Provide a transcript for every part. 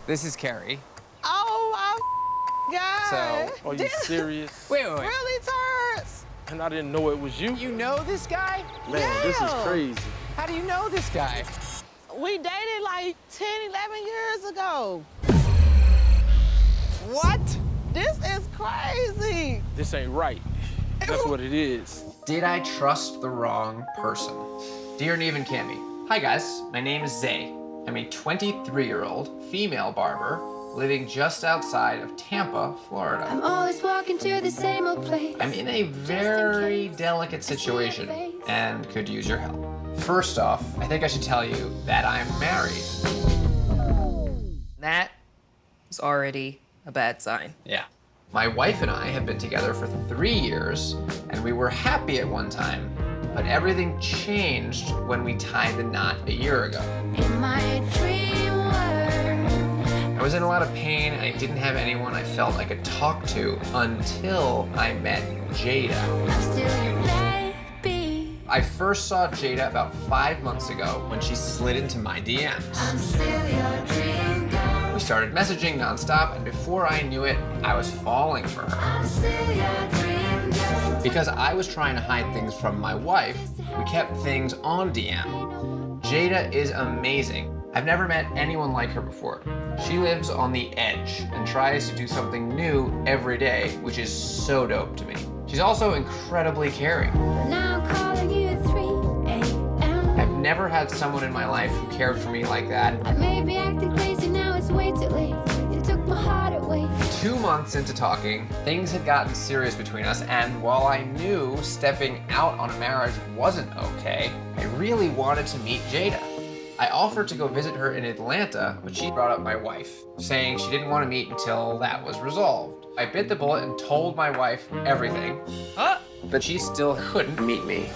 This is Carrie. Oh my God. So, Are you serious? wait. Really, Turds? And I didn't know it was you? You know this guy? Man, this is Yeah. crazy. How do you know this guy? We dated like 10, 11 years ago. What? This is crazy. This ain't right. That's what it is. Did I trust the wrong person? Dear Neve and Cammy, hi guys, my name is Zay. I'm a 23-year-old female barber living just outside of Tampa, Florida. I'm always walking to the same old place. I'm in a very delicate situation and could use your help. First off, I think I should tell you that I'm married. That is already a bad sign. Yeah. My wife and I have been together for 3 years, and we were happy at one time, but everything changed when we tied the knot a year ago. In my dream world. I was in a lot of pain, and I didn't have anyone I felt I could talk to until I met Jada. I'm still your baby. I first saw Jada about 5 months ago when she slid into my DMs. I'm still your dream girl. We started messaging nonstop, and before I knew it, I was falling for her. I'm still your dream girl. Because I was trying to hide things from my wife, we kept things on DM. Jada is amazing. I've never met anyone like her before. She lives on the edge and tries to do something new every day, which is so dope to me. She's also incredibly caring. Now I'm calling you at 3 a.m. I've never had someone in my life who cared for me like that. I may be acting crazy now, it's way too late. You took my heart away. 2 months into talking, things had gotten serious between us, and while I knew stepping out on a marriage wasn't okay, I really wanted to meet Jada. I offered to go visit her in Atlanta, but she brought up my wife, saying she didn't want to meet until that was resolved. I bit the bullet and told my wife everything, but she still couldn't meet me.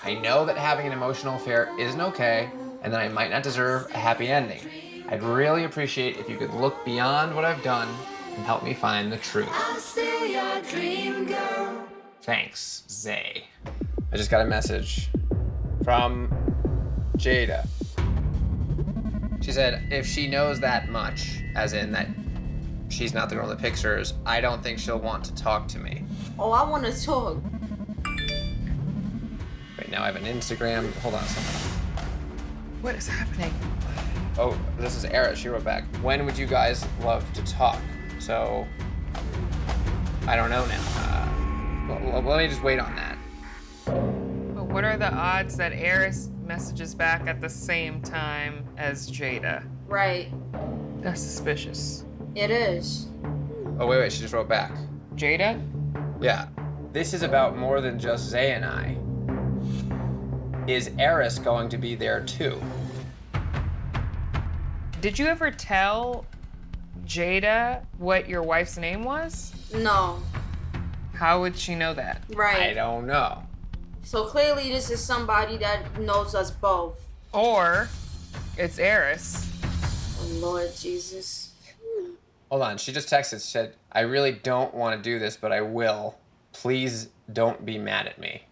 I know that having an emotional affair isn't okay, and that I might not deserve a happy ending. I'd really appreciate if you could look beyond what I've done and help me find the truth. I'm still your dream girl. Thanks, Zay. I just got a message from Jada. She said, if she knows that much, as in that she's not the girl in the pictures, I don't think she'll want to talk to me. Oh, I want to talk. Wait, now I have an Instagram. Hold on a second. What is happening? Oh, this is Era. She wrote back. When would you guys love to talk? So, I don't know now. Let me just wait on that. But what are the odds that Eris messages back at the same time as Jada? Right. That's suspicious. It is. Oh, wait, she just wrote back. Jada? Yeah. This is about more than just Zay and I. Is Eris going to be there too? Did you ever tell Jada what your wife's name was? No. How would she know that? Right. I don't know. So clearly this is somebody that knows us both. Or it's Eris. Oh, Lord Jesus. Hold on, she just texted, she said, I really don't want to do this, but I will. Please don't be mad at me.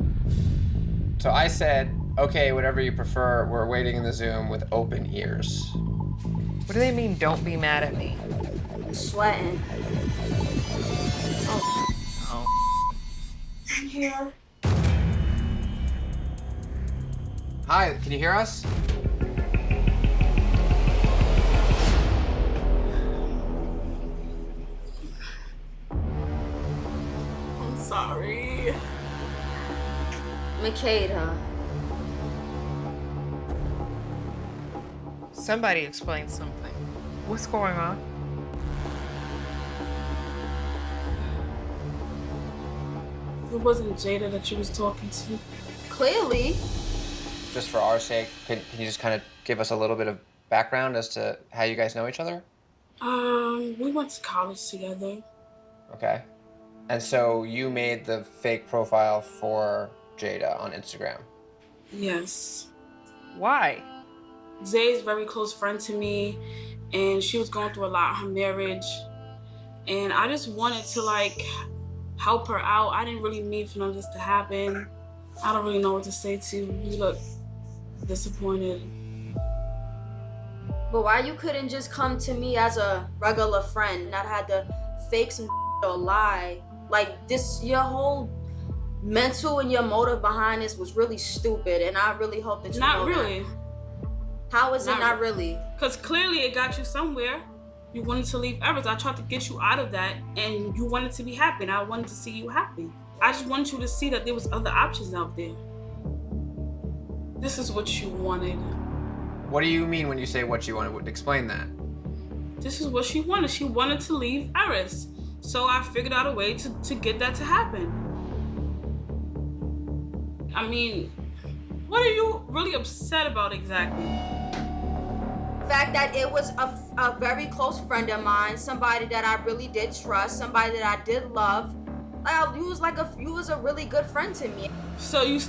So I said, okay, whatever you prefer, we're waiting in the Zoom with open ears. What do they mean, don't be mad at me? Sweating. Oh. I'm here. Hi, can you hear us? I'm sorry. Makeda. Somebody explain something. What's going on? It wasn't Jada that you was talking to. Clearly. Just for our sake, can you just kind of give us a little bit of background as to how you guys know each other? We went to college together. Okay. And so you made the fake profile for Jada on Instagram. Yes. Why? Zay's a very close friend to me, and she was going through a lot in her marriage. And I just wanted to, like, help her out. I didn't really mean for none of this to happen. I don't really know what to say to you. You look disappointed. But why you couldn't just come to me as a regular friend, not had to fake some or lie? Like this, your whole mental and your motive behind this was really stupid, and I really hope that you Not know really. that. How is it not really? Because clearly it got you somewhere. You wanted to leave Everest. I tried to get you out of that, and you wanted to be happy, and I wanted to see you happy. I just wanted you to see that there was other options out there. This is what you wanted. What do you mean when you say what you wanted? Explain that. This is what she wanted. She wanted to leave Eris. So I figured out a way to get that to happen. I mean, what are you really upset about exactly? The fact that it was a very close friend of mine, somebody that I really did trust, somebody that I did love. You was a really good friend to me. So you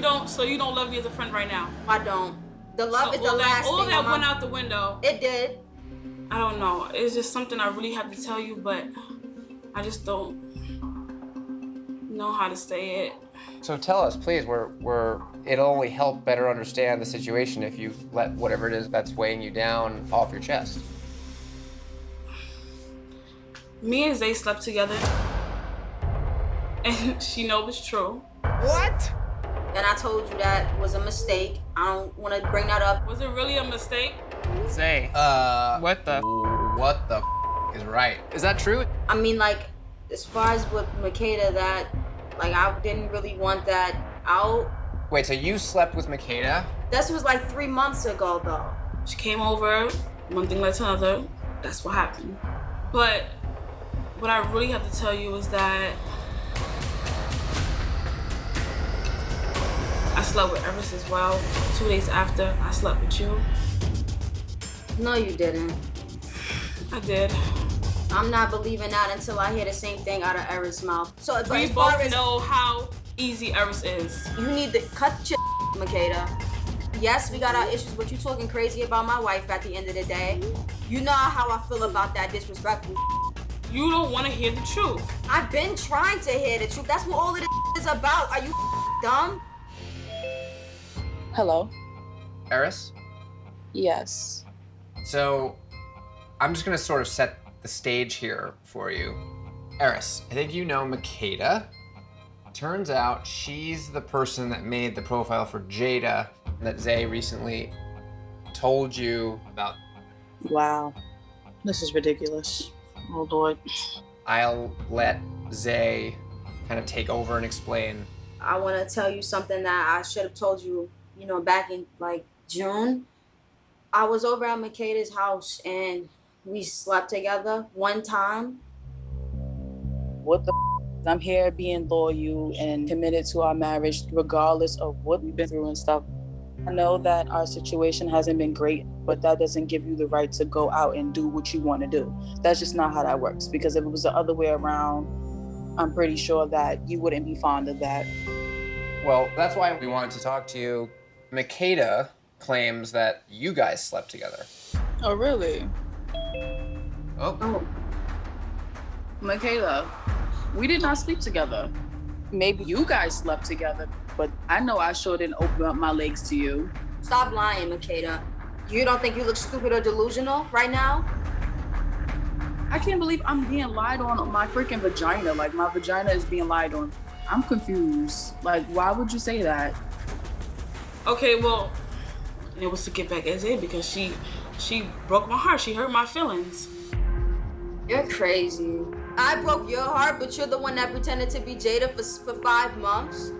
don't love me as a friend right now? I don't. The love is the all last thing. All that went out the window. It did. I don't know. It's just something I really have to tell you, but I just don't know how to say it. So tell us, please. It'll only help better understand the situation if you let whatever it is that's weighing you down off your chest. Me and Zay slept together, and she knows it's true. What? And I told you that was a mistake. I don't want to bring that up. Was it really a mistake? Zay. What the? What the is right? Is that true? I mean, like, as far as with Makeda, that, like, I didn't really want that out. Wait, so you slept with Makeda? This was like 3 months ago, though. She came over, one thing led to another. That's what happened. But what I really have to tell you is that I slept with Eris as well. 2 days after, I slept with you. No, you didn't. I did. I'm not believing that until I hear the same thing out of Eris' mouth. So, but We as far both as know how easy Eris is. you need to cut your Makeda. Yes, we got our issues, but you talking crazy about my wife at the end of the day. You know how I feel about that disrespectful. You don't want to hear the truth. I've been trying to hear the truth. That's what all of this is about. Are you dumb? Hello? Eris? Yes. So, I'm just gonna sort of set the stage here for you. Eris, I think you know Makeda. Turns out she's the person that made the profile for Jada that Zay recently told you about. Wow. This is ridiculous. Oh, Lord. I'll let Zay kind of take over and explain. I want to tell you something that I should have told you, back in like June. I was over at Makeda's house and we slept together one time. What the I'm here being loyal and committed to our marriage regardless of what we've been through and stuff. I know that our situation hasn't been great, but that doesn't give you the right to go out and do what you want to do. That's just not how that works, because if it was the other way around, I'm pretty sure that you wouldn't be fond of that. Well, that's why we wanted to talk to you. Makeda claims that you guys slept together. Oh, really? Oh. Michaela, we did not sleep together. Maybe you guys slept together, but I know I sure didn't open up my legs to you. Stop lying, Makeda. You don't think you look stupid or delusional right now? I can't believe I'm being lied on my freaking vagina. Like, my vagina is being lied on. I'm confused. Like, why would you say that? Okay, well, it was to get back at Zay because she broke my heart. She hurt my feelings. You're crazy. I broke your heart, but you're the one that pretended to be Jada for 5 months.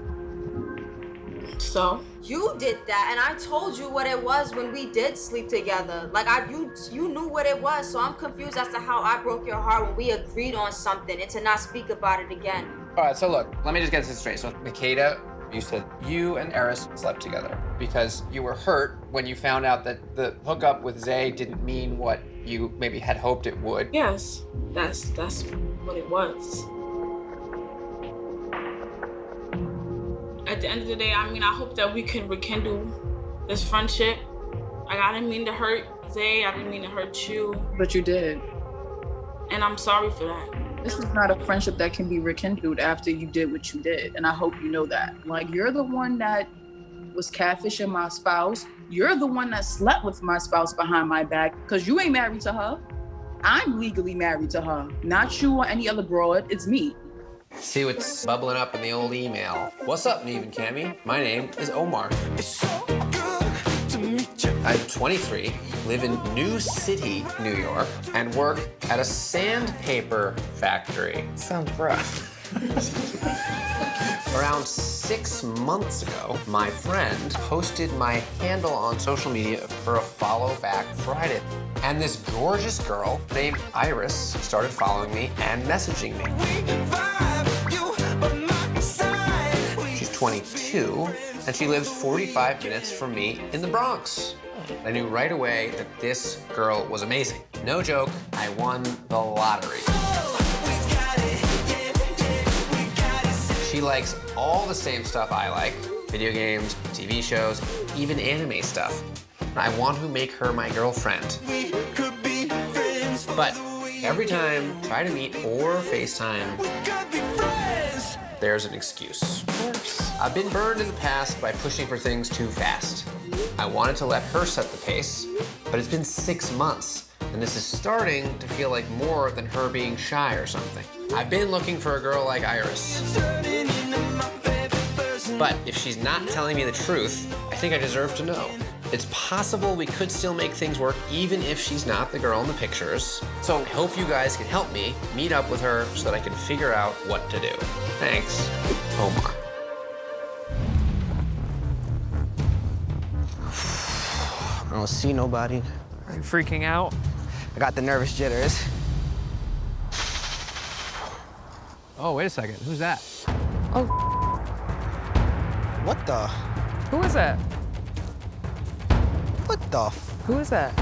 So? You did that, and I told you what it was when we did sleep together. Like, you knew what it was, so I'm confused as to how I broke your heart when we agreed on something and to not speak about it again. All right, so look, let me just get this straight. So, Makeda, you said you and Eris slept together because you were hurt when you found out that the hookup with Zay didn't mean what you maybe had hoped it would. Yes, that's what it was. At the end of the day, I mean, I hope that we can rekindle this friendship. Like, I didn't mean to hurt Zay, I didn't mean to hurt you. But you did. And I'm sorry for that. This is not a friendship that can be rekindled after you did what you did, and I hope you know that. Like, you're the one that was catfishing my spouse. You're the one that slept with my spouse behind my back because you ain't married to her. I'm legally married to her, not you or any other broad. It's me. See what's bubbling up in the old email. What's up, Neve and Cammy? My name is Omar. I'm 23, live in New City, New York, and work at a sandpaper factory. Sounds rough. Around 6 months ago, my friend posted my handle on social media for a follow back Friday. And this gorgeous girl named Iris started following me and messaging me. She's 22, and she lives 45 minutes from me in the Bronx. I knew right away that this girl was amazing. No joke, I won the lottery. She likes all the same stuff I like, video games, TV shows, even anime stuff. I want to make her my girlfriend. But every time I try to meet or FaceTime, there's an excuse. I've been burned in the past by pushing for things too fast. I wanted to let her set the pace, but it's been 6 months, and this is starting to feel like more than her being shy or something. I've been looking for a girl like Iris. But if she's not telling me the truth, I think I deserve to know. It's possible we could still make things work even if she's not the girl in the pictures. So I hope you guys can help me meet up with her so that I can figure out what to do. Thanks, Omar. I don't see nobody. Are you freaking out? I got the nervous jitters. Oh, wait a second. Who's that? Oh, What the? who is that? What the? Who is that?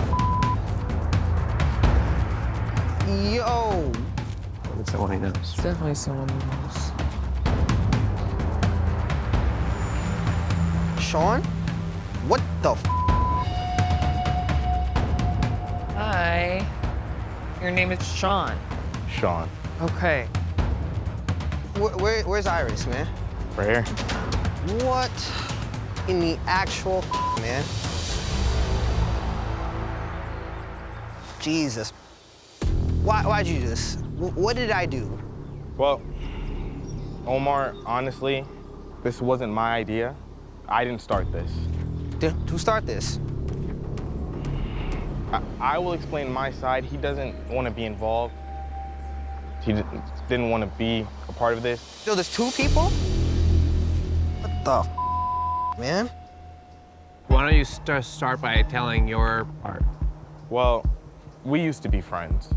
Yo. It's someone he knows. It's definitely someone who knows. Sean? What the? Hi. Your name is Sean. Sean. Okay. Where's Iris, man? Right here. What in the actual man? Jesus. Why'd you do this? What did I do? Well, Omar, honestly, this wasn't my idea. I didn't start this. Who started this? I will explain my side. He doesn't want to be involved. He didn't want to be a part of this. Yo, there's 2 people? What the man? Why don't you start by telling your part? Well, we used to be friends.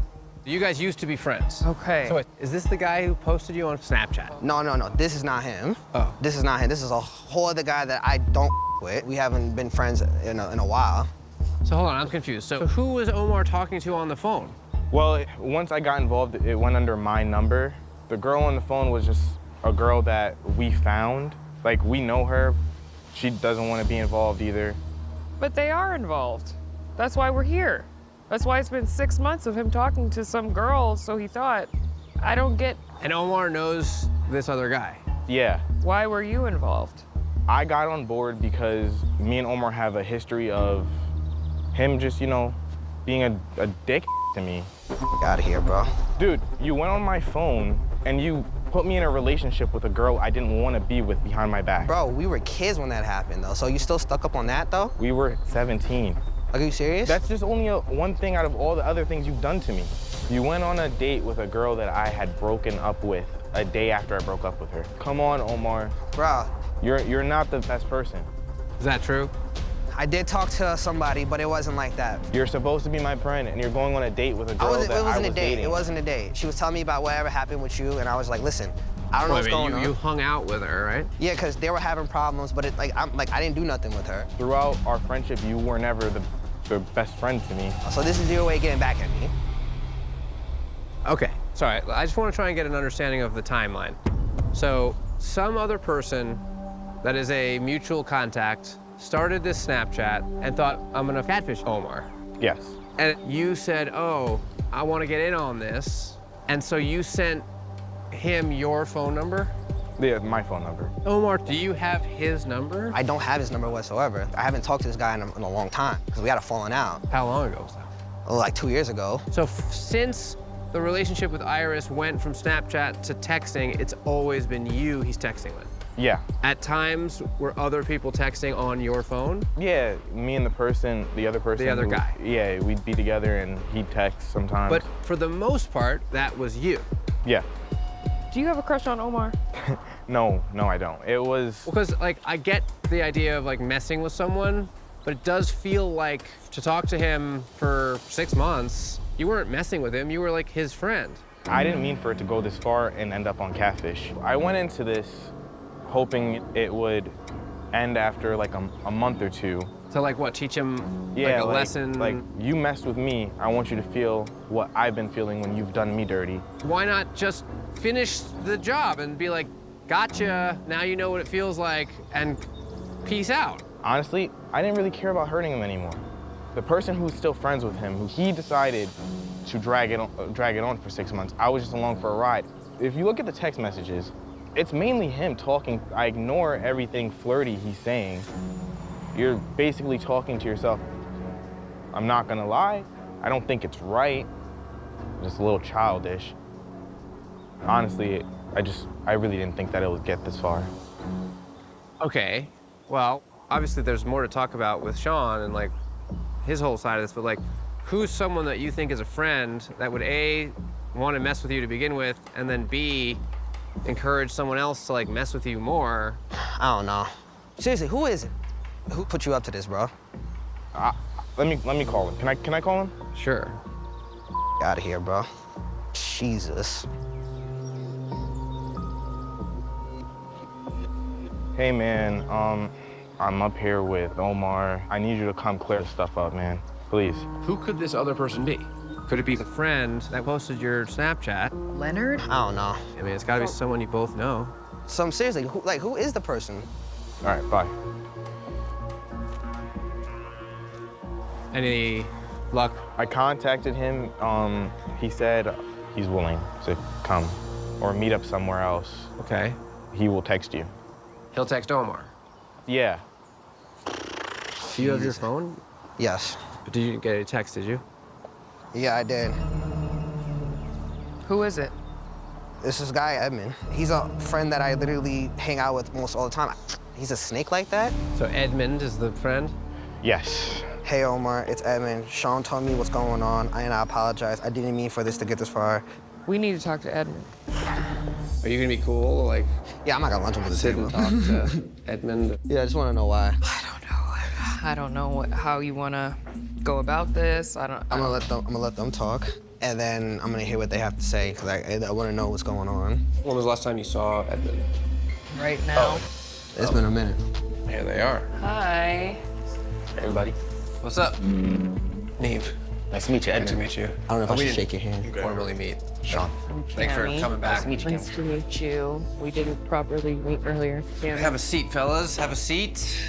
You guys used to be friends. Okay. So wait, is this the guy who posted you on Snapchat? No. This is not him. Oh. This is not him. This is a whole other guy that I don't with. We haven't been friends in a while. So hold on, I'm confused. So who was Omar talking to on the phone? Well, once I got involved, it went under my number. The girl on the phone was just a girl that we found. Like, we know her. She doesn't want to be involved either. But they are involved. That's why we're here. That's why it's been 6 months of him talking to some girl, so he thought, I don't get. And Omar knows this other guy. Yeah. Why were you involved? I got on board because me and Omar have a history of him just, being a dick to me. Get out of here, bro. Dude, you went on my phone and you put me in a relationship with a girl I didn't want to be with behind my back. Bro, we were kids when that happened, though. So you still stuck up on that, though? We were 17. Are you serious? That's just only one thing out of all the other things you've done to me. You went on a date with a girl that I had broken up with a day after I broke up with her. Come on, Omar. Bro. You're not the best person. Is that true? I did talk to somebody, but it wasn't like that. You're supposed to be my friend, and you're going on a date with a girl that I was dating. It wasn't a date. She was telling me about whatever happened with you, and I was like, listen, I don't know what's going on. You hung out with her, right? Yeah, because they were having problems, but I didn't do nothing with her. Throughout our friendship, you were never the best friend to me. So this is your way of getting back at me. Okay, sorry. I just want to try and get an understanding of the timeline. So some other person that is a mutual contact started this Snapchat and thought, I'm gonna catfish Omar. Yes. And you said, oh, I want to get in on this. And so you sent him your phone number? Yeah, my phone number. Omar, do you have his number? I don't have his number whatsoever. I haven't talked to this guy in a long time because we had a falling out. How long ago was that? Oh, like 2 years ago. So since the relationship with Iris went from Snapchat to texting, it's always been you he's texting with. Yeah. At times, were other people texting on your phone? Yeah, me and the other person. The other guy. Yeah, we'd be together and he'd text sometimes. But for the most part, that was you. Yeah. Do you have a crush on Omar? No, I don't. It was... Because, like, I get the idea of, like, messing with someone, but it does feel like to talk to him for 6 months, you weren't messing with him, you were, like, his friend. I didn't mean for it to go this far and end up on Catfish. I went into this hoping it would end after, like, a month or two. To, like, what, teach him, Yeah, like, a lesson? Like, you messed with me, I want you to feel what I've been feeling when you've done me dirty. Why not just finish the job and be like, gotcha, now you know what it feels like, and peace out? Honestly, I didn't really care about hurting him anymore. The person who's still friends with him, he decided to drag it on for 6 months. I was just along for a ride. If you look at the text messages, it's mainly him talking. I ignore everything flirty he's saying. You're basically talking to yourself. I'm not gonna lie, I don't think it's right. Just a little childish. Honestly, I really didn't think that it would get this far. Okay, well, obviously there's more to talk about with Sean and, like, his whole side of this, but, like, who's someone that you think is a friend that would, A, want to mess with you to begin with, and then B, encourage someone else to, like, mess with you more? I don't know. Seriously, who is it? Who put you up to this, bro? Let me call him. Can I call him? Sure. Out of here, bro. Jesus. Hey, man, I'm up here with Omar. I need you to come clear this stuff up, man. Please. Who could this other person be? Could it be the friend that posted your Snapchat? Leonard? I don't know. I mean, it's gotta be someone you both know. So seriously, who is the person? All right, bye. Any luck? I contacted him. He said he's willing to come or meet up somewhere else. Okay. He will text you. He'll text Omar. Yeah. Do you have your phone? Yes. Did you get a text, did you? Yeah, I did. Who is it? This is guy, Edmund. He's a friend that I literally hang out with almost all the time. He's a snake like that? So Edmund is the friend? Yes. Hey, Omar, it's Edmund. Sean told me what's going on, and I apologize. I didn't mean for this to get this far. We need to talk to Edmund. Are you gonna be cool? Like, Yeah, I'm not gonna lunch him with the sit table. and talk to Edmund? Yeah, I just wanna know why. I don't know how you want to go about this. I'm gonna let them talk, and then I'm gonna hear what they have to say, because I wanna know what's going on. When was the last time you saw Edmund? Right now. It's been a minute. Here they are. Hi. Hey, everybody. What's up? Neve. Nice to meet you, Good Edmund. to meet you. I don't know if I We should didn't shake your hand. formally meet. Sean. Thanks for Tammy. coming back. Nice to meet you. Nice to meet you. We didn't properly meet earlier. Yeah. Have a seat, fellas. Have a seat.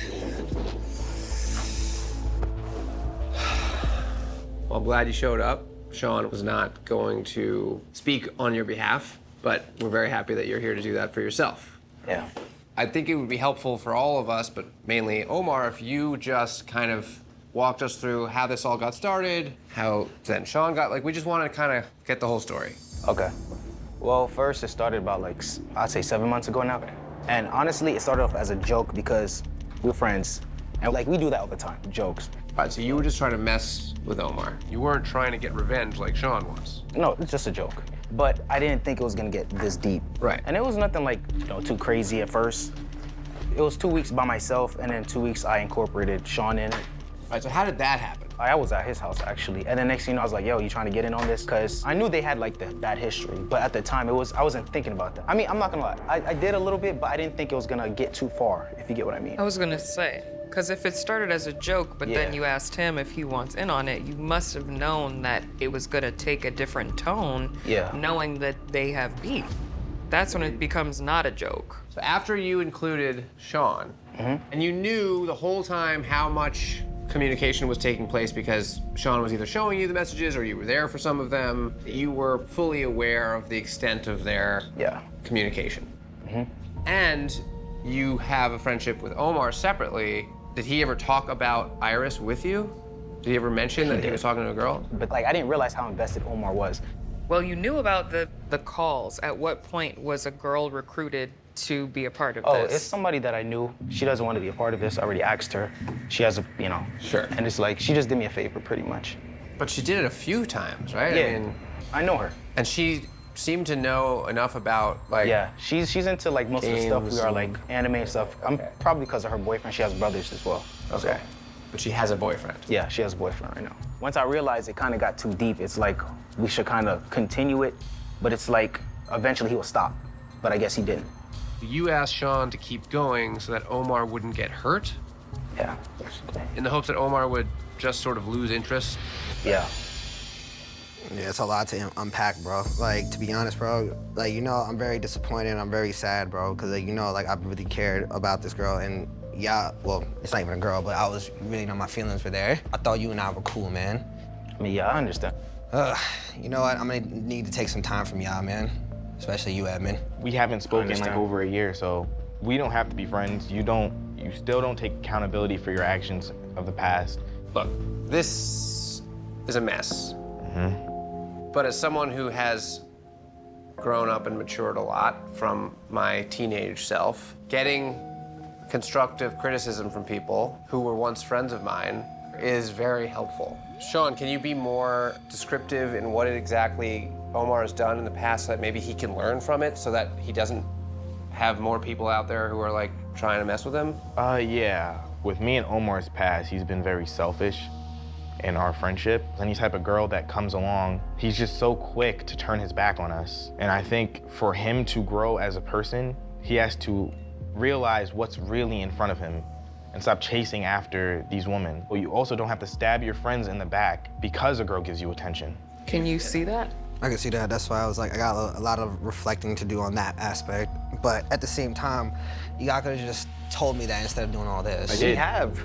Well, I'm glad you showed up. Sean was not going to speak on your behalf, but we're very happy that you're here to do that for yourself. Yeah. I think it would be helpful for all of us, but mainly Omar, if you just kind of walked us through how this all got started, how then Sean got, like, we just want to kind of get the whole story. Okay. Well, first it started about I'd say 7 months ago now. And honestly, it started off as a joke because we're friends. And we do that all the time, jokes. All right, so you were just trying to mess with Omar. You weren't trying to get revenge like Sean was. No, it's just a joke. But I didn't think it was gonna get this deep. Right. And it was nothing too crazy at first. It was 2 weeks by myself, and then 2 weeks I incorporated Sean in it. All right, so how did that happen? I was at his house, actually. And the next thing you know, I was like, yo, you trying to get in on this? Because I knew they had, the bad history. But at the time, I wasn't thinking about that. I mean, I'm not gonna lie. I did a little bit, but I didn't think it was gonna get too far, if you get what I mean. I was gonna say, because if it started as a joke, but then Yeah. you asked him if he wants in on it, you must have known that it was gonna take a different tone, Yeah. knowing that they have beef. That's when it becomes not a joke. So after you included Sean, and you knew the whole time how much communication was taking place because Sean was either showing you the messages or you were there for some of them, you were fully aware of the extent of their Yeah. communication. and you have a friendship with Omar separately. Did he ever talk about Iris with you? Did he ever mention that he was talking to a girl? But like, I didn't realize how invested Omar was. Well, you knew about the calls. At what point was a girl recruited to be a part of this? Oh, it's somebody that I knew. She doesn't want to be a part of this. I already asked her. She has a, you know. Sure. And it's like, she just did me a favor, pretty much. But she did it a few times, right? Yeah, I mean, I know her. and she seemed to know enough about, like... Yeah, she's into, like, most of the stuff. We are, like, anime and stuff. Okay. Probably because of her boyfriend. She has brothers as well. Okay. So. But she has a boyfriend? Yeah, she has a boyfriend right now. Once I realized it kind of got too deep, it's like, we should kind of continue it, but it's like, eventually he will stop. But I guess he didn't. You asked Sean to keep going so that Omar wouldn't get hurt? Yeah, basically. In the hopes that Omar would just sort of lose interest? Yeah. Yeah, it's a lot to unpack, bro. Like, to be honest, bro, like, you know, I'm very disappointed. I'm very sad, bro, because, like, you know, like, I really cared about this girl. And, yeah, well, it's not even a girl, but I was really, you know, my feelings were there. I thought you and I were cool, man. I mean, yeah, I understand. You know what? I'm gonna need to take some time from y'all, man. Especially you, Edmund. We haven't spoken in, like, over a year, so we don't have to be friends. You still don't take accountability for your actions of the past. Look, this is a mess. But as someone who has grown up and matured a lot from my teenage self, getting constructive criticism from people who were once friends of mine is very helpful. Sean, can you be more descriptive in what exactly Omar has done in the past so that maybe he can learn from it so that he doesn't have more people out there who are like trying to mess with him? Yeah. With me and Omar's past, he's been very selfish in our friendship. Any type of girl that comes along, he's just so quick to turn his back on us. And I think for him to grow as a person, he has to realize what's really in front of him and stop chasing after these women. But you also don't have to stab your friends in the back because a girl gives you attention. Can you see that? I can see that. That's why I was like, I got a lot of reflecting to do on that aspect. But at the same time, you guys could have just told me that instead of doing all this. We have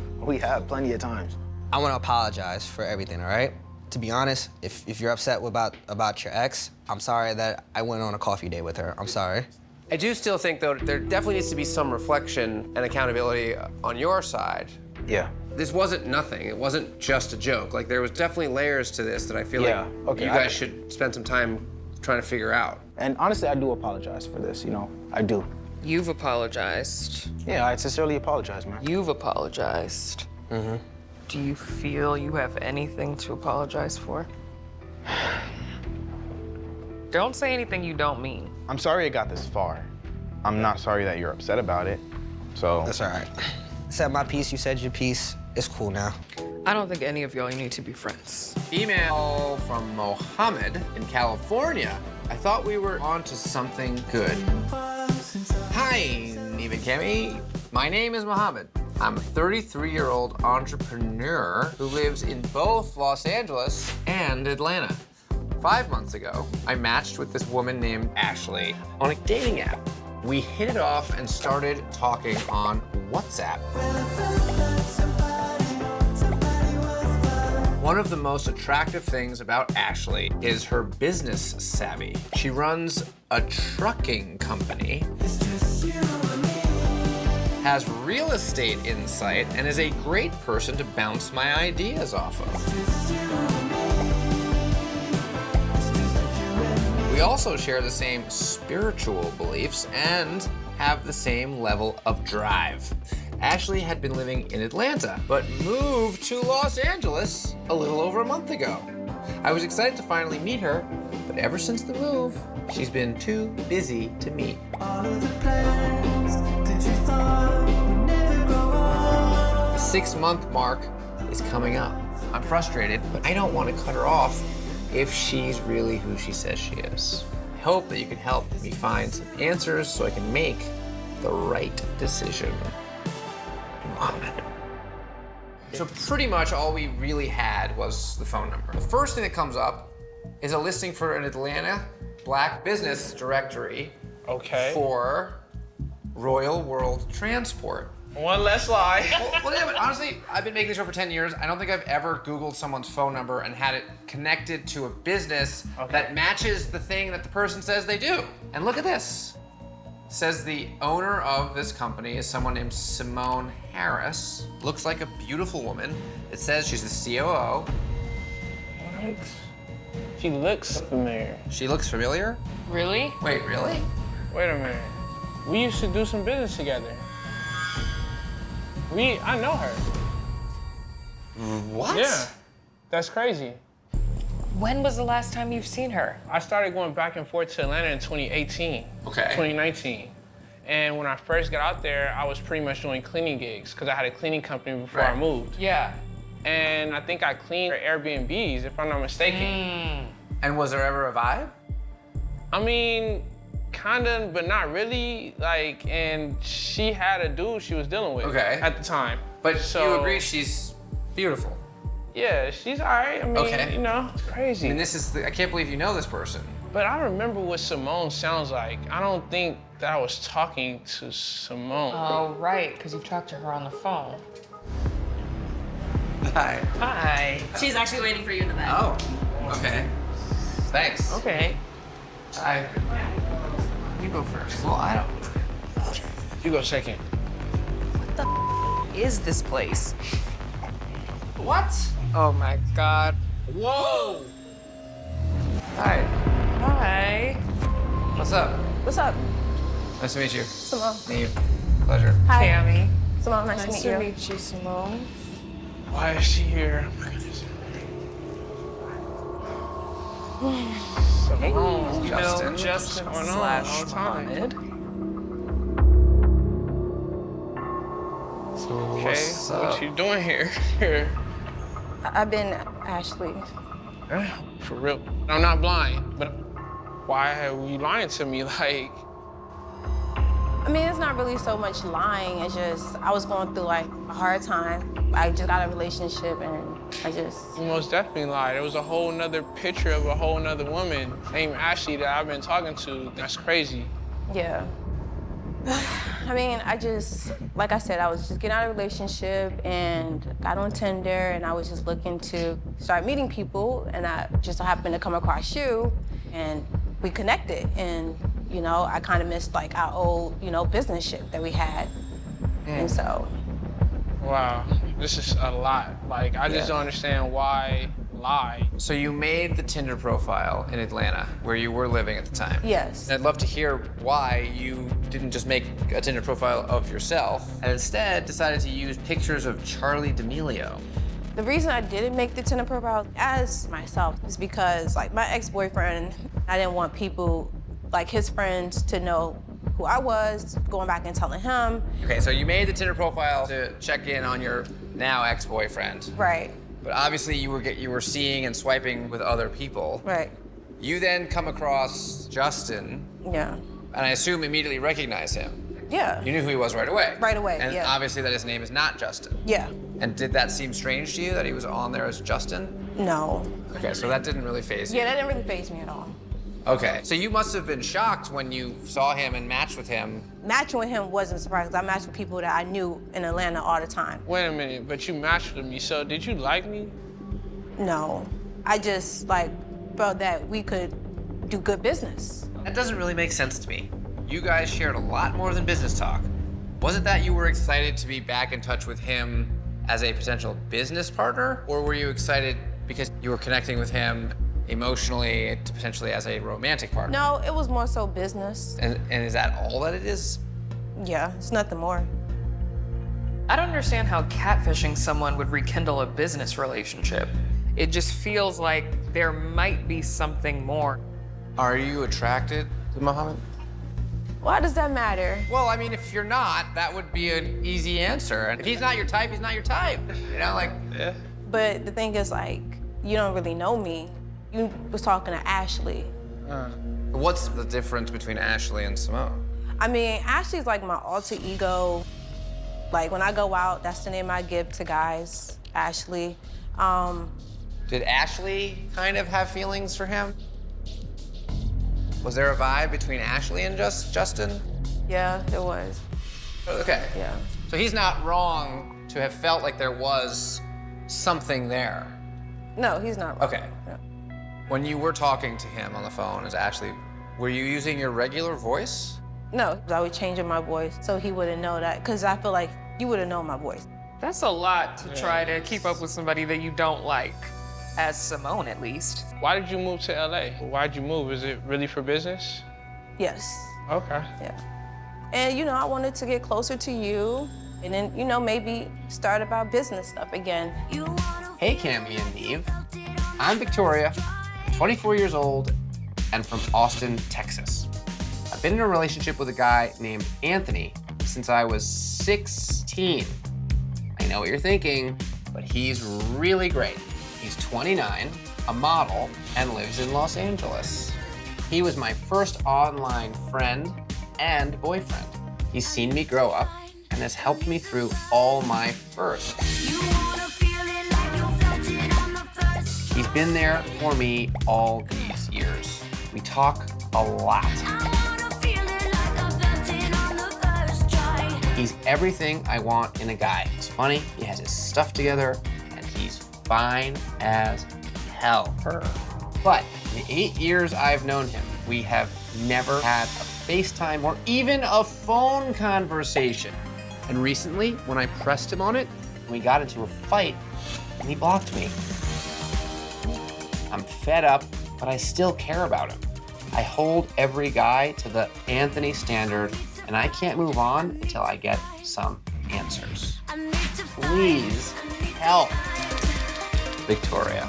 plenty of times. I want to apologize for everything, all right? To be honest, if you're upset about your ex, I'm sorry that I went on a coffee date with her. I'm sorry. I do still think, though, there definitely needs to be some reflection and accountability on your side. Yeah. This wasn't nothing. It wasn't just a joke. Like, there was definitely layers to this that I feel like you guys should spend some time trying to figure out. And honestly, I do apologize for this, you know? I do. You've apologized. Yeah, I sincerely apologize, man. You've apologized. Mm-hmm. Do you feel you have anything to apologize for? Don't say anything you don't mean. I'm sorry it got this far. I'm not sorry that you're upset about it, so. That's all right. Said my piece, you said your piece. It's cool now. I don't think any of y'all need to be friends. Email from Mohammed in California. I thought we were on to something good. Hi, Neve and Kemi. My name is Mohammed. I'm a 33-year-old entrepreneur who lives in both Los Angeles and Atlanta. 5 months ago, I matched with this woman named Ashley on a dating app. We hit it off and started talking on WhatsApp. One of the most attractive things about Ashley is her business savvy. She runs a trucking company, has real estate insight, and is a great person to bounce my ideas off of. We also share the same spiritual beliefs and have the same level of drive. Ashley had been living in Atlanta, but moved to Los Angeles a little over a month ago. I was excited to finally meet her, but ever since the move, she's been too busy to meet. The 6-month mark is coming up. I'm frustrated, but I don't want to cut her off if she's really who she says she is. I hope that you can help me find some answers so I can make the right decision. Mohammed. So pretty much all we really had was the phone number. The first thing that comes up is a listing for an Atlanta black business directory for Royal World Transport. One less lie. Well, yeah, but honestly, I've been making this show for 10 years. I don't think I've ever Googled someone's phone number and had it connected to a business that matches the thing that the person says they do. And look at this. Says the owner of this company is someone named Simone Harris. Looks like a beautiful woman. It says she's the COO. What? She looks familiar. She looks familiar? Really? Wait, really? Wait a minute. We used to do some business together. I know her. What? Yeah, that's crazy. When was the last time you've seen her? I started going back and forth to Atlanta in 2018, Okay. 2019. And when I first got out there, I was pretty much doing cleaning gigs because I had a cleaning company before I Right. moved. Yeah. And I think I cleaned her Airbnbs, if I'm not mistaken. And was there ever a vibe? I mean, kinda, but not really. Like, and she had a dude she was dealing with at the time. But so, you agree she's beautiful? Yeah, she's all right. I mean, you know, it's crazy. I mean, I can't believe you know this person. But I remember what Simone sounds like. I don't think that I was talking to Simone. Oh, right, because you've talked to her on the phone. Hi. Hi. She's actually waiting for you in the back. Oh, okay. Thanks. Okay. Hi. You go first. Well, I don't. You go second. What the is this place? What? Oh my God. Whoa! Hi. Hi. What's up? What's up? Nice to meet you. Simone. Neve. Pleasure. Hi. Tammy. Simone, nice to meet you. meet you, Simone. Why is she here? Oh my goodness. Simone. Justin. Justin What's going on? slash Long time. Mohammed. So Okay, what's up? what you doing here? I've been Ashley. For real. I'm not blind, but why are you lying to me? Like, I mean, it's not really so much lying. It's just I was going through like a hard time. I just got a relationship and I just. you most definitely lied. There was a whole nother picture of a whole nother woman named Ashley that I've been talking to. That's crazy. Yeah. I mean, like I said, I was just getting out of a relationship and got on Tinder and I was just looking to start meeting people and I just happened to come across you and we connected and, you know, I kind of missed like our old, you know, business shit that we had. And so. Wow, this is a lot. Like, I just don't understand why lie. So you made the Tinder profile in Atlanta, where you were living at the time. Yes. And I'd love to hear why you didn't just make a Tinder profile of yourself, and instead decided to use pictures of Charlie D'Amelio. The reason I didn't make the Tinder profile as myself is because, like, my ex-boyfriend, I didn't want people, like his friends, to know who I was, going back and telling him. Okay, so you made the Tinder profile to check in on your now ex-boyfriend. Right. But obviously you were seeing and swiping with other people. Right. You then come across Justin. Yeah. And I assume immediately recognize him. Yeah. You knew who he was right away. Right away, and yeah. obviously that his name is not Justin. Yeah. And did that seem strange to you that he was on there as Justin? No. Okay, so that didn't really faze you. Yeah, that didn't really faze me at all. Okay, so you must have been shocked when you saw him and matched with him. Matching with him wasn't surprising because I matched with people that I knew in Atlanta all the time. Wait a minute, but you matched with me, so did you like me? No. I just, like, felt that we could do good business. That doesn't really make sense to me. You guys shared a lot more than business talk. Was it that you were excited to be back in touch with him as a potential business partner? Or were you excited because you were connecting with him emotionally to potentially as a romantic partner? No, it was more so business. And is that all that it is? Yeah, it's nothing more. I don't understand how catfishing someone would rekindle a business relationship. It just feels like there might be something more. Are you attracted to Mohammed? Why does that matter? Well, I mean, if you're not, that would be an easy answer. And if he's not your type, he's not your type. You know, like. Yeah. But the thing is, like, you don't really know me. You was talking to Ashley. What's the difference between Ashley and Simone? I mean, Ashley's like my alter ego. Like, when I go out, that's the name I give to guys, Ashley. Did Ashley kind of have feelings for him? Was there a vibe between Ashley and Justin? Yeah, there was. Okay. Yeah. So he's not wrong to have felt like there was something there. No, he's not wrong. Okay. Yeah. When you were talking to him on the phone as Ashley, were you using your regular voice? No, I would change in my voice so he wouldn't know that, because I feel like you would have known my voice. That's a lot to try to keep up with somebody that you don't like, as Simone at least. Why did you move to LA? Why'd you move? Is it really for business? Yes. Okay. Yeah. And, you know, I wanted to get closer to you and then, you know, maybe start about business stuff again. Hey, Cammy and Neve. I'm Victoria, 24 years old, and from Austin, Texas. I've been in a relationship with a guy named Anthony since I was 16. I know what you're thinking, but he's really great. He's 29, a model, and lives in Los Angeles. He was my first online friend and boyfriend. He's seen me grow up and has helped me through all my firsts. He's been there for me all these years. We talk a lot. He's everything I want in a guy. He's funny, he has his stuff together, and he's fine as hell. But in the 8 years I've known him, we have never had a FaceTime or even a phone conversation. And recently, when I pressed him on it, we got into a fight, and he blocked me. I'm fed up, but I still care about him. I hold every guy to the Anthony standard, and I can't move on until I get some answers. Please help. Victoria.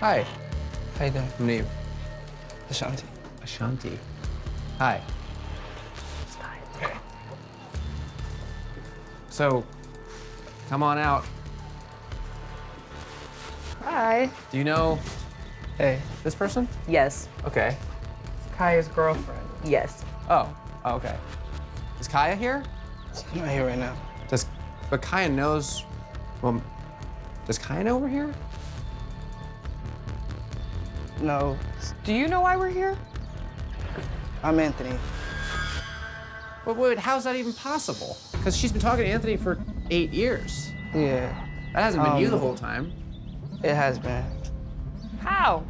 Hi. How you doing? Neve. Ashanti. Ashanti. Hi. Okay. So, come on out. Hi. Do you know Hey. this person? Yes. Okay. Kaya's girlfriend. Yes. Oh, okay. Is Kaya here? I'm not here right now. But Kaya knows, well, does Kaya know we're here? No, Do you know why we're here? I'm Anthony. But wait, how's that even possible? Because she's been talking to Anthony for 8 years. Yeah. That hasn't been you the whole time. It has been. How?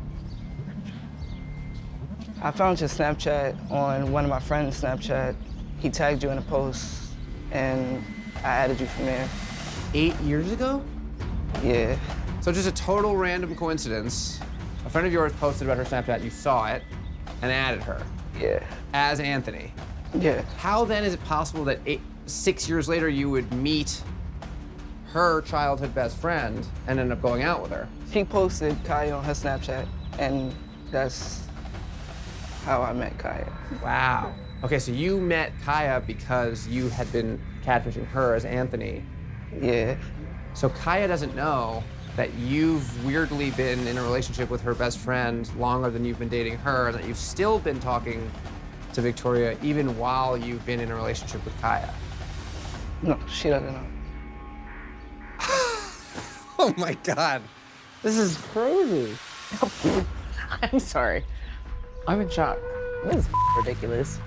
I found your Snapchat on one of my friends' Snapchat. He tagged you in a post, and I added you from there. 8 years ago? Yeah. So just a total random coincidence. A friend of yours posted about her Snapchat, you saw it, and added her. Yeah. As Anthony. Yeah. How then is it possible that 6 years later you would meet her childhood best friend and end up going out with her? She posted Kaya on her Snapchat, and that's how I met Kaya. Wow. Okay, so you met Kaya because you had been catfishing her as Anthony. Yeah. So Kaya doesn't know that you've weirdly been in a relationship with her best friend longer than you've been dating her, and that you've still been talking to Victoria even while you've been in a relationship with Kaya. No, she doesn't know. Oh my God. This is crazy. I'm sorry. I'm in shock. This is ridiculous.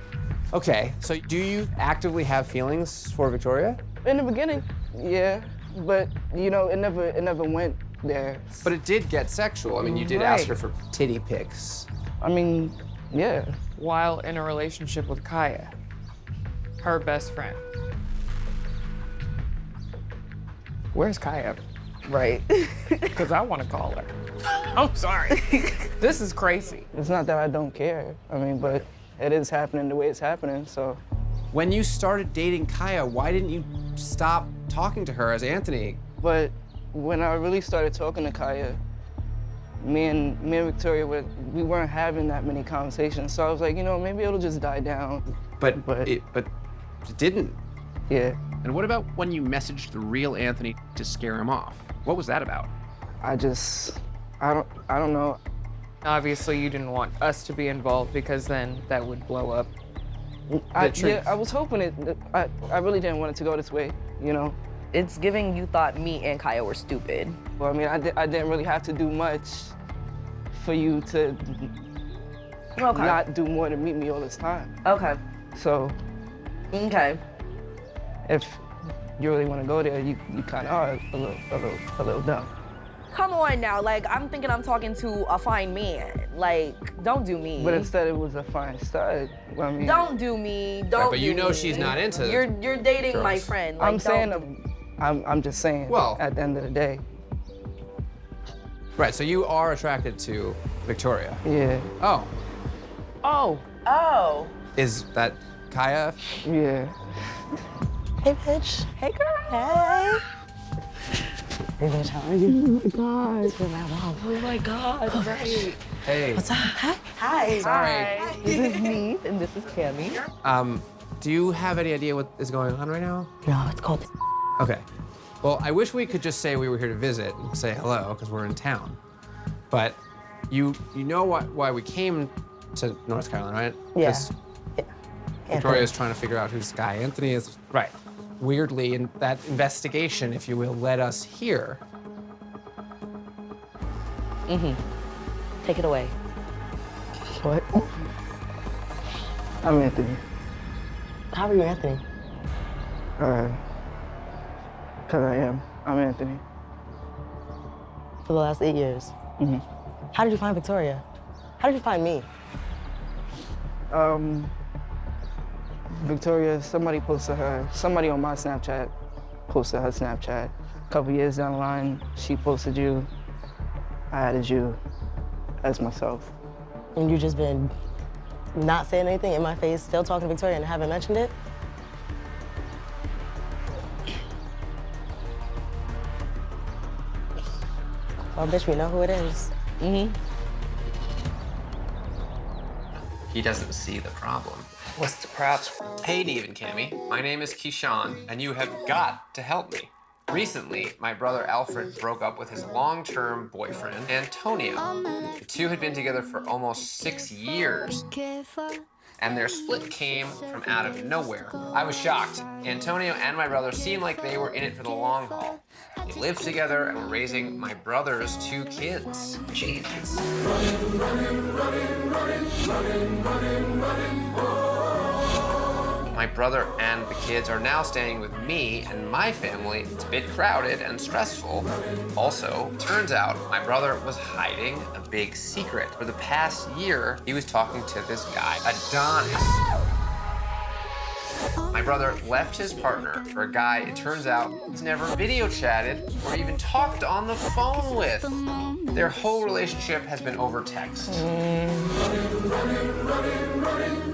Okay, so do you actively have feelings for Victoria? In the beginning, yeah, but you know, it never went there. But it did get sexual. I mean, you did ask her for titty pics. I mean, yeah. While in a relationship with Kaya, her best friend. Where's Kaya? Right. Because I want to call her. I'm sorry. This is crazy. It's not that I don't care. I mean, but it is happening the way it's happening, so. When you started dating Kaya, why didn't you stop talking to her as Anthony? But when I really started talking to Kaya, me and Victoria, we weren't having that many conversations. So I was like, you know, maybe it'll just die down. But it didn't. Yeah. And what about when you messaged the real Anthony to scare him off? What was that about? I don't know. Obviously, you didn't want us to be involved because then that would blow up the truth. Yeah, I was hoping I really didn't want it to go this way, you know? It's giving you thought me and Kaya were stupid. Well, I mean, I didn't really have to do much for you to not do more than meet me all this time. Okay. So. Okay. If you really want to go there, you kind of are a little dumb. come on now. Like, I'm thinking I'm talking to a fine man. Like, don't do me. But instead it was a fine stud. I mean, Don't do me. Don't Right, but you do know me. she's not into You're dating girls. my friend. Like, I'm saying, don't- I'm just saying. Well- at the end of the day. Right, so you are attracted to Victoria. Yeah. Oh, Oh. is that Kaya? Yeah. Hey, bitch. Hey, girl. Hey. Hey, bitch, how are you? Oh my God. Right. Hey. What's up? Hi. Hi. Sorry. This is me, and this is Cammy. Do you have any idea what is going on right now? No, it's called. Okay. Well, I wish we could just say we were here to visit and say hello because we're in town. But you know why we came to North Carolina, right? Yeah. 'Cause Victoria's trying to figure out who this guy Anthony is. Right. Weirdly, in that investigation, if you will, led us here. Take it away. What? I'm Anthony. How are you, Anthony? Cause I am. I'm Anthony. For the last 8 years. How did you find Victoria? How did you find me? Victoria, somebody on my Snapchat posted her Snapchat. A couple years down the line, she posted you. I added you as myself. And you just been not saying anything in my face, still talking to Victoria and haven't mentioned it? Well, bitch, we know who it is. He doesn't see the problem. What's the problem? Hey, Neve and Cammy. My name is Keyshawn, and you have got to help me. Recently, my brother Alfred broke up with his long-term boyfriend, Antonio. The two had been together for almost 6 years, and their split came from out of nowhere. I was shocked. Antonio and my brother seemed like they were in it for the long haul. They lived together and were raising my brother's 2 kids. Jesus. My brother and the kids are now staying with me and my family. It's a bit crowded and stressful. Also, turns out my brother was hiding a big secret. For the past year, he was talking to this guy, Adonis. My brother left his partner for a guy it turns out he's never video chatted or even talked on the phone with. Their whole relationship has been over text.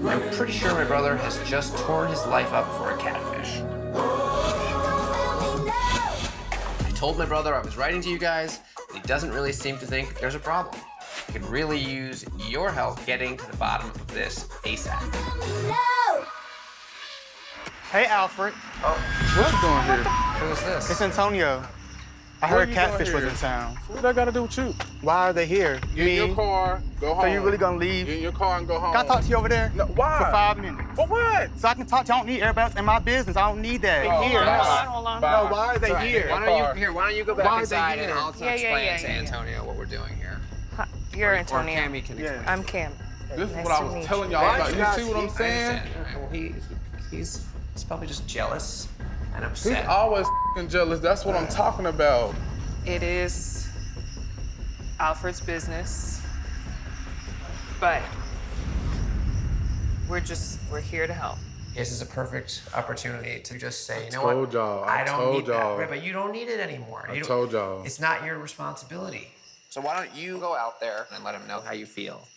I'm pretty sure my brother has just torn his life up for a catfish. I told my brother I was writing to you guys, but he doesn't really seem to think there's a problem. I could really use your help getting to the bottom of this ASAP. Hey, Alfred. Oh, what you doing here? Who is this? It's Antonio. I heard Catfish was in town. What I gotta do with you? Why are they here? Get in your car, go home. So you really gonna leave? Get in your car and go home. Can I talk to you over there? No, why? For 5 minutes. For what? So I can talk to you. I don't need everybody else in my business. I don't need that. Oh, Here. hold on. No, why are they Right. here? Why don't you go back Why are they inside and here? I'll Yeah, explain to yeah. Antonio what we're doing here. You're Or Antonio. Cammy can explain. I'm Cam. This is Nice what I to was meet telling you. y'all Why about. don't You guys see what I'm I saying? understand. All right, well, he's probably just jealous and He's upset. always f***ing jealous. That's what I'm talking about. It is Alfred's business, but we're here to help. This is a perfect opportunity to just say, you know told what? y'all. I don't told need y'all. that. Right, but you don't need it anymore. I You don't- told y'all. It's not your responsibility. So why don't you go out there and let him know how you feel?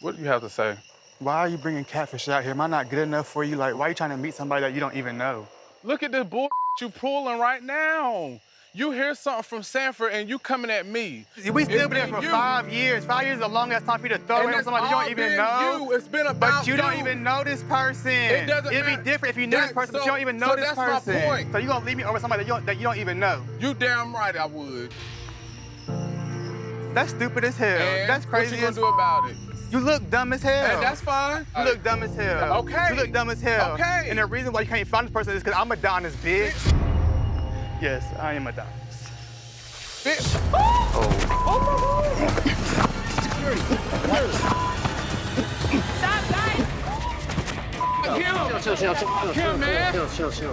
What do you have to say? Why are you bringing Catfish out here? Am I not good enough for you? Like, why are you trying to meet somebody that you don't even know? Look at this bull you pulling right now. You hear something from Sanford and you coming at me. We still been there It's for you. 5 years. 5 years is a long ass time for you to throw And away on it's somebody you all don't even been know. you. It's been about But you don't you. even know this person. It doesn't It'd be matter. different if you knew this person, but you don't even know so this that's my person. point. So you gonna leave me over somebody that you don't even know. You damn right I would. That's stupid as hell. And That's crazy. what you gonna do about it? You look dumb as hell. And that's fine. You look dumb as hell. Okay. You look dumb as hell. Okay. And the reason why you can't find this person is because I'm Adonis, bitch. Yes, I am Adonis. Bitch. Stop, guys! Chill, man.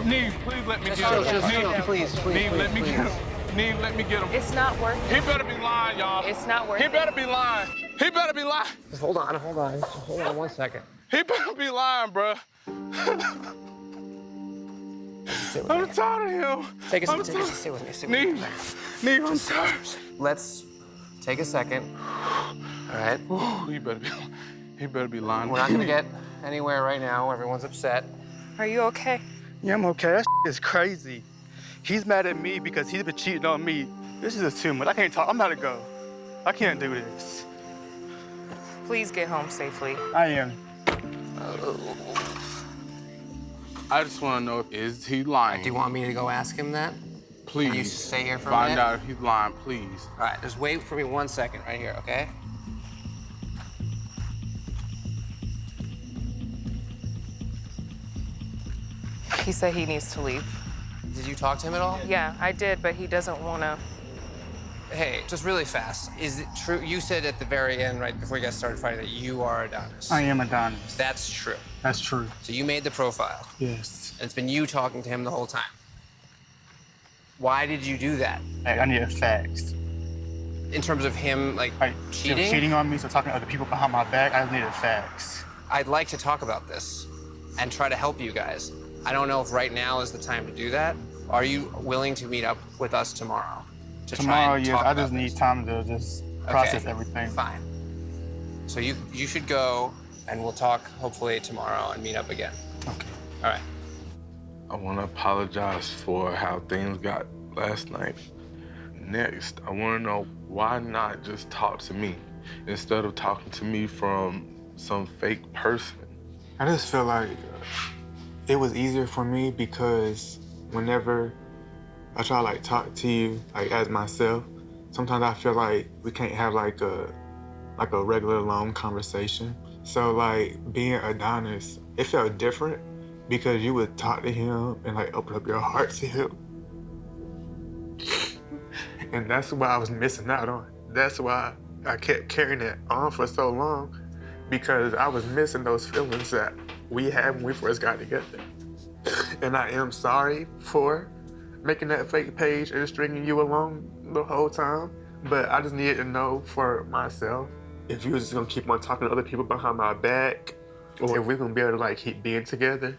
Neve, please let me get him. Please. Neve, let me get him. Neve, let me get him. It's not worth it. He better be lying, y'all. It's not worth He it. better be lying. He better be lying. Just hold on. Hold on 1 second. He better be lying, bruh. I'm tired of him. Take a I'm seat. tired. Sit with me. Neve, I'm tired. Let's take a second. All right. Ooh, he better be lying. We're not gonna get anywhere right now. Everyone's upset. Are you okay? Yeah, I'm okay. That is crazy. He's mad at me because he's been cheating on me. This is too much. I can't talk. I'm about to go. I can't do this. Please get home safely. I am. I just want to know, is he lying? Do you want me to go ask him that? Please. Can you stay here for a Find minute? out if he's lying, please. All right, just wait for me 1 second right here, okay? He said he needs to leave. Did you talk to him at all? Yeah, I did, but he doesn't want to. Hey, just really fast. Is it true? You said at the very end, right before you guys started fighting, that you are Adonis. I am Adonis. That's true. That's true. So you made the profile. Yes. And it's been you talking to him the whole time. Why did you do that? I needed facts. In terms of him, like cheating? Cheating on me, so talking to other people behind my back, I needed facts. I'd like to talk about this and try to help you guys. I don't know if right now is the time to do that. Are you willing to meet up with us tomorrow? Tomorrow, yes. I just need time to just process everything. Fine. So you should go, and we'll talk hopefully tomorrow and meet up again. Okay. All right. I want to apologize for how things got last night. Next, I want to know why not just talk to me instead of talking to me from some fake person. I just feel like it was easier for me because whenever I try to like talk to you like as myself, sometimes I feel like we can't have like a regular long conversation. So like being Adonis, it felt different because you would talk to him and like open up your heart to him. And that's what I was missing out on. That's why I kept carrying it on for so long, because I was missing those feelings that we had when we first got together. And I am sorry for making that fake page and stringing you along the whole time. But I just needed to know for myself if you was just gonna keep on talking to other people behind my back, or if we're gonna be able to like keep being together.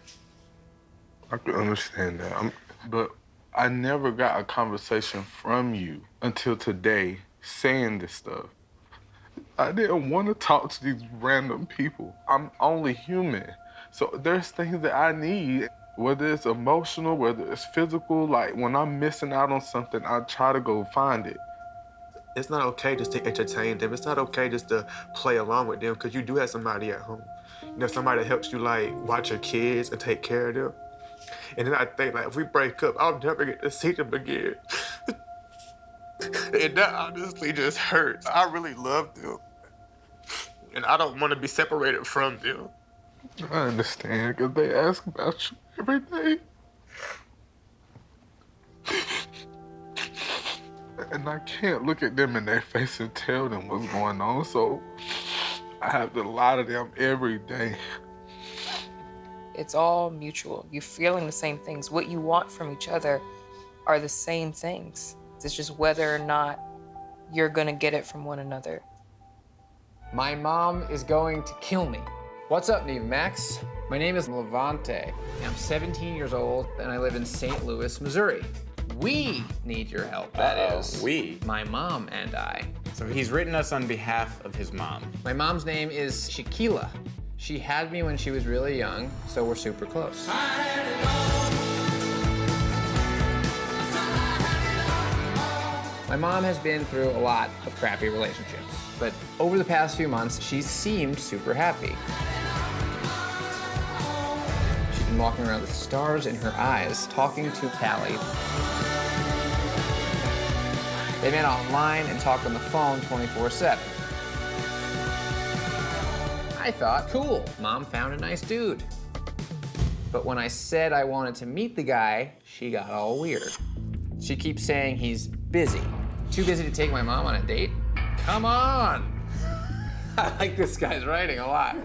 I can understand that, but I never got a conversation from you until today saying this stuff. I didn't want to talk to these random people. I'm only human. So there's things that I need, whether it's emotional, whether it's physical. Like when I'm missing out on something, I try to go find it. It's not okay just to entertain them. It's not okay just to play along with them, because you do have somebody at home. You know, somebody that helps you like watch your kids and take care of them. And then I think like if we break up, I'll never get to see them again. And that honestly just hurts. I really love them. And I don't want to be separated from them. I understand, because they ask about you every day. And I can't look at them in their face and tell them what's going on, so I have to lie to them every day. It's all mutual. You're feeling the same things. What you want from each other are the same things. It's just whether or not you're gonna get it from one another. My mom is going to kill me. What's up, Neve Max? My name is Levante. I'm 17 years old, and I live in St. Louis, Missouri. We need your help, that is. We? My mom and I. So he's written us on behalf of his mom. My mom's name is Shaquila. She had me when she was really young, so we're super close. My mom has been through a lot of crappy relationships, but over the past few months, she's seemed super happy. She's been walking around with stars in her eyes, talking to Callie. They met online and talked on the phone 24/7. I thought, cool, mom found a nice dude. But when I said I wanted to meet the guy, she got all weird. She keeps saying he's busy. Too busy to take my mom on a date? Come on! I like this guy's writing a lot.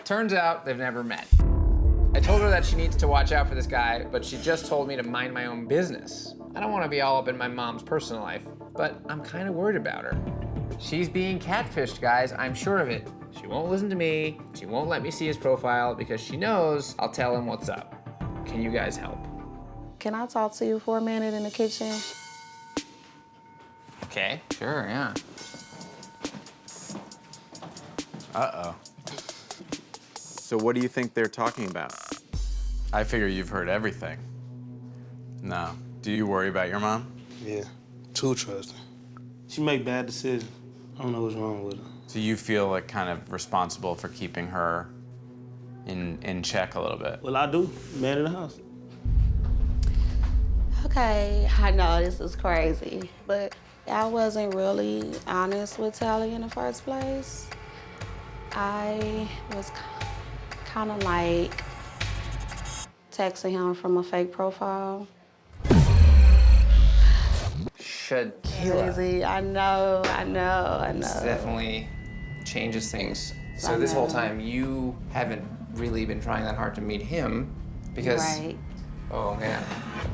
Turns out they've never met. I told her that she needs to watch out for this guy, but she just told me to mind my own business. I don't want to be all up in my mom's personal life, but I'm kind of worried about her. She's being catfished, guys, I'm sure of it. She won't listen to me, she won't let me see his profile because she knows I'll tell him what's up. Can you guys help? Can I talk to you for a minute in the kitchen? Okay, sure, yeah. Uh-oh. So what do you think they're talking about? I figure you've heard everything. No. Do you worry about your mom? Yeah, too trusting. She make bad decisions. I don't know what's wrong with her. So you feel like kind of responsible for keeping her in check a little bit? Well, I do. Man in the house. Okay, I know this is crazy, but I wasn't really honest with Tally in the first place. I was kind of like texting him from a fake profile. Shaquila. Crazy, I know. This definitely changes things. So this whole time, you haven't really been trying that hard to meet him because... Right. Oh, man.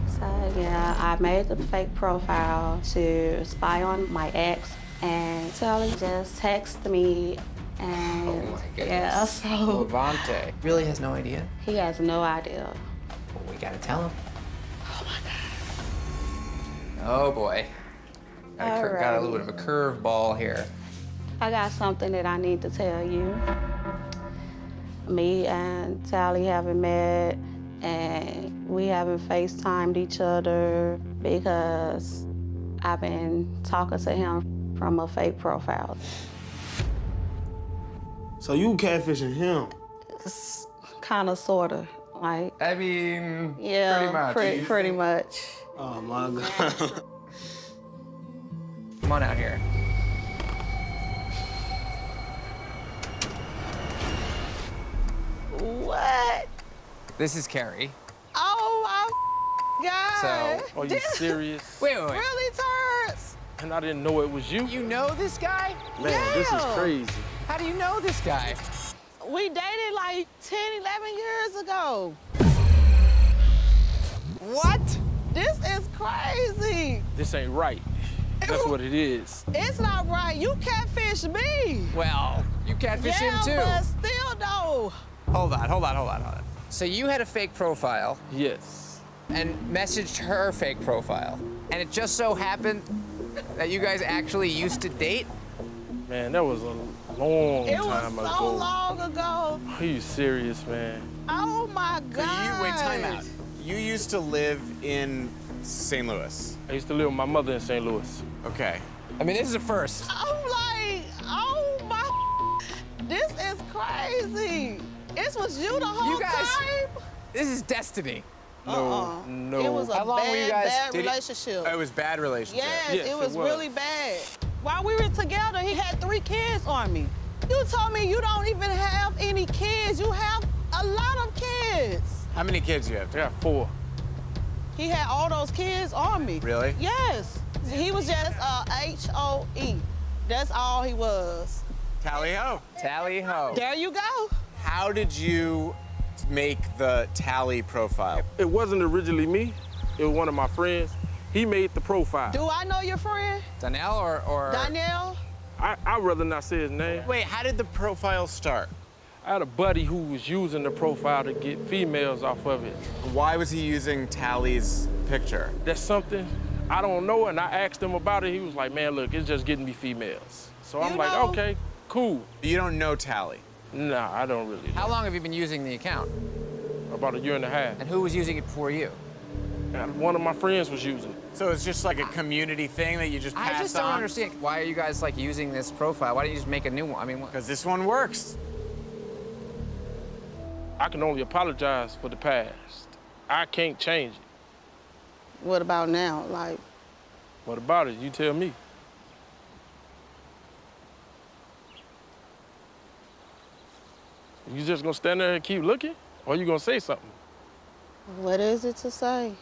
So, yeah, I made the fake profile to spy on my ex, and Tally just texted me, and Oh, my goodness. yeah, so... Levante really has no idea? He has no idea. Well, we gotta tell him. Oh, boy. Got a little bit of a curveball here. I got something that I need to tell you. Me and Tally haven't met, and we haven't FaceTimed each other because I've been talking to him from a fake profile. So you catfishing him? It's kind of, sort of, like... I mean, yeah, pretty much. Pretty much. Oh, my God. Come on out here. What? This is Carrie. Oh my God. So, Are you serious? Wait. Really, Turds? And I didn't know it was you. You know this guy? Man, this is crazy. How do you know this guy? We dated like 10, 11 years ago. What? This is crazy. This ain't right. That's what it is. It's not right. You catfish me. Well, you catfish him too. Yeah, but still though. Hold on. So you had a fake profile. Yes. And messaged her fake profile. And it just so happened that you guys actually used to date? Man, that was a long It was time so ago. long ago. Are you serious, man? Oh my God. Wait, time out. You used to live in St. Louis. I used to live with my mother in St. Louis. Okay. I mean, this is a first. I'm like, oh my, this is crazy. This was you the whole You guys- time? This is destiny. No. It was a How long were you guys bad dating? relationship. It was bad relationship. Yes, it was really bad. While we were together, he had 3 kids on me. You told me you don't even have any kids. You have a lot of kids. How many kids do you have? I got 4. He had all those kids on me. Really? Yes. He was just HOE. That's all he was. Tally-ho. Tally-ho. There you go. How did you make the Tally profile? It wasn't originally me. It was one of my friends. He made the profile. Do I know your friend? Danielle or... Danielle? I'd rather not say his name. Wait, how did the profile start? I had a buddy who was using the profile to get females off of it. Why was he using Tally's picture? That's something I don't know, and I asked him about it. He was like, man, look, it's just getting me females. So I'm like, okay, cool. You don't know Tally? Nah, I don't really know. How long have you been using the account? About 1.5 years. And who was using it before you? And one of my friends was using it. So it's just like a community thing that you just passed on? I just don't understand. Why are you guys like using this profile? Why don't you just make a new one? I mean, because this one works. I can only apologize for the past. I can't change it. What about now? Like, What about it? You tell me. You just gonna stand there and keep looking? Or you gonna say something? what is it to say?